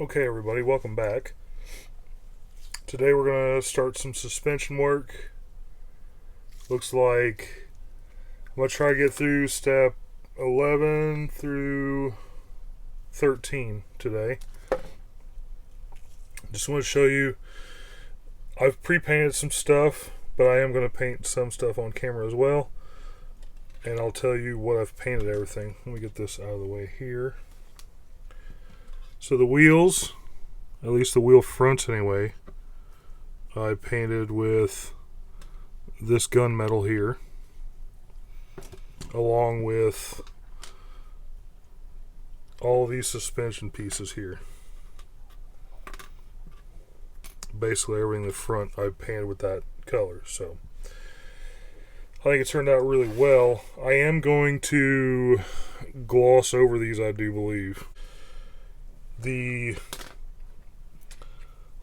Okay, everybody, welcome back. Today we're going to start some suspension work. Looks like I'm going to try to get through step 11 through 13 today. Just want to show you, I've pre-painted some stuff, but I am going to paint some stuff on camera as well. And I'll tell you what I've painted everything. Let me get this out of the way here. So the wheels, at least the wheel fronts anyway, I painted with this gunmetal here, along with all of these suspension pieces here. Basically everything in the front I painted with that color, so I think it turned out really well. I am going to gloss over these, I do believe.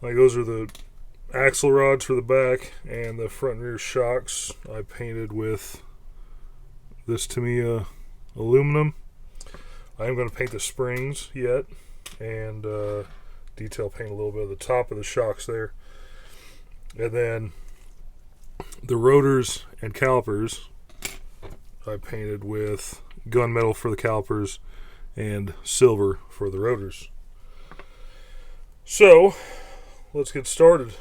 Those are the axle rods for the back, and the front and rear shocks I painted with this Tamiya aluminum. I am going to paint the springs yet, and detail paint a little bit of the top of the shocks there. And then the rotors and calipers I painted with gunmetal for the calipers and silver for the rotors. So let's get started.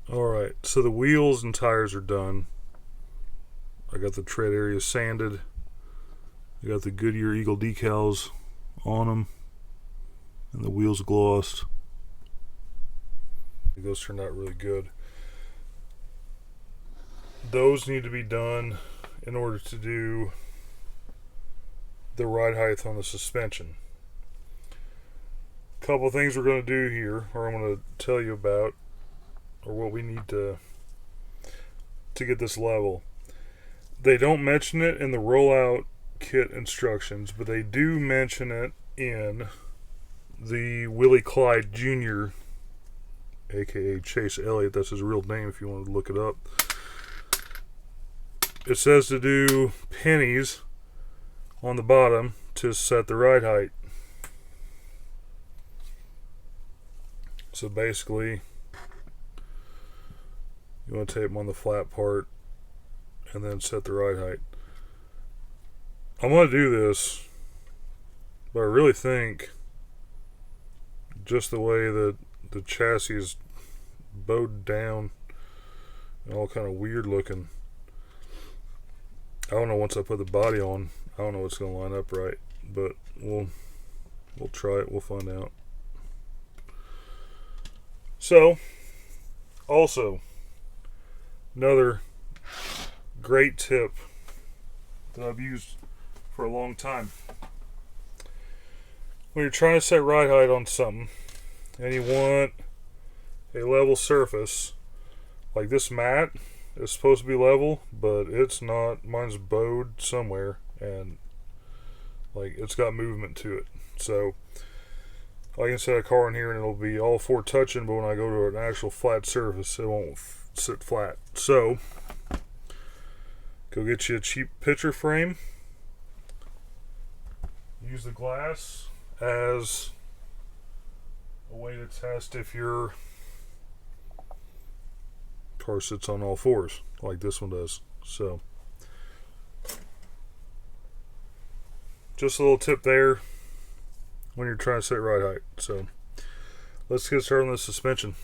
Alright, so the wheels and tires are done. I got the tread area sanded. I got the Goodyear Eagle decals on them, and the wheels glossed. Those turned out really good. Those need to be done in order to do the ride height on the suspension. A couple things we're going to do here, or I'm going to tell you about, or what we need to get this level. They don't mention it in the rollout kit instructions, but they do mention it in the Willie Clyde Jr., aka Chase Elliott, that's his real name if you want to look it up. It says to do pennies on the bottom to set the ride height. So basically, you want to tape them on the flat part and then set the ride height. I'm going to do this, but I really think just the way that the chassis is bowed down and all kind of weird looking, I don't know, once I put the body on, I don't know if it's going to line up right, but we'll try it. We'll find out. So, also, another great tip that I've used for a long time. When you're trying to set ride height on something and you want a level surface, like this mat is supposed to be level, but it's not. Mine's bowed somewhere and like it's got movement to it. So I can set a car in here and it'll be all four touching, but when I go to an actual flat surface, it won't sit flat. So go get you a cheap picture frame. Use the glass as a way to test if your car sits on all fours like this one does. So just a little tip there when you're trying to set ride height. So let's get started on the suspension.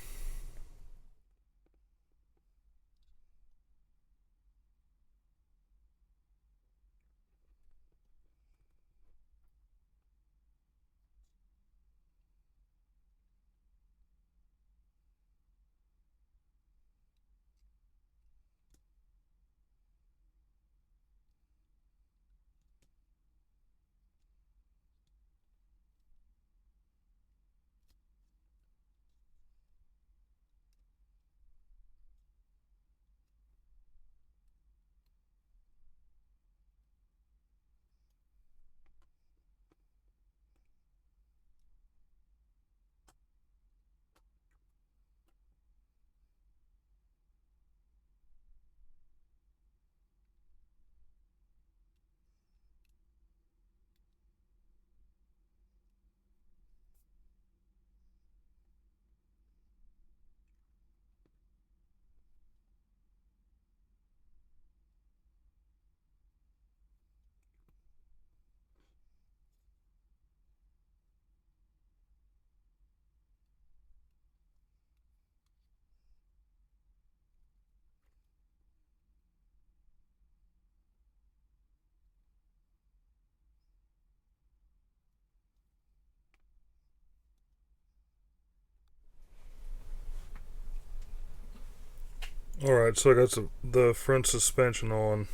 Alright, so I got the front suspension on.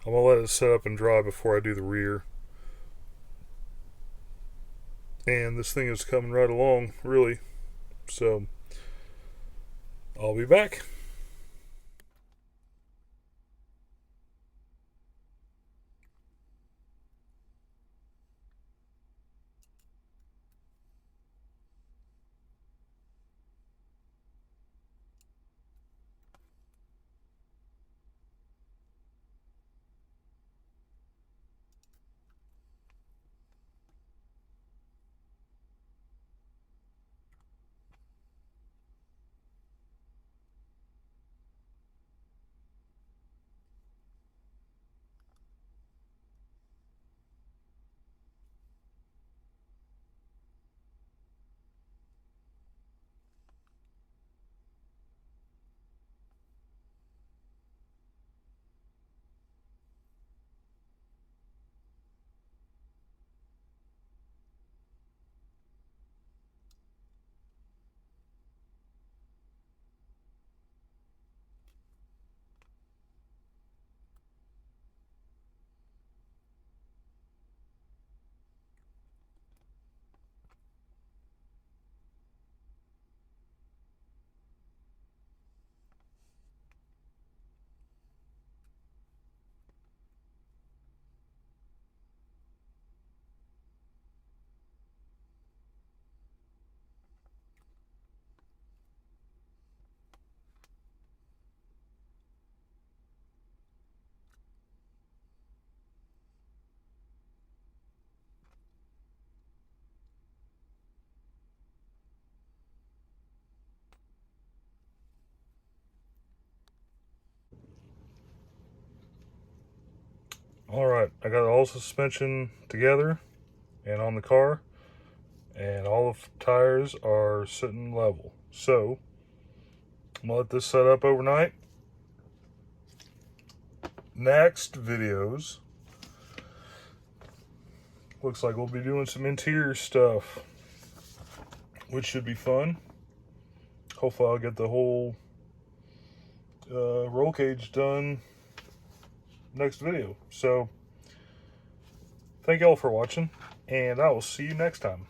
I'm going to let it set up and dry before I do the rear. And this thing is coming right along, really. So, I'll be back. Alright, I got all suspension together and on the car, and all the tires are sitting level. So, I'm going to let this set up overnight. Next videos, looks like we'll be doing some interior stuff, which should be fun. Hopefully I'll get the whole roll cage done next video. So thank y'all for watching, and I will see you next time.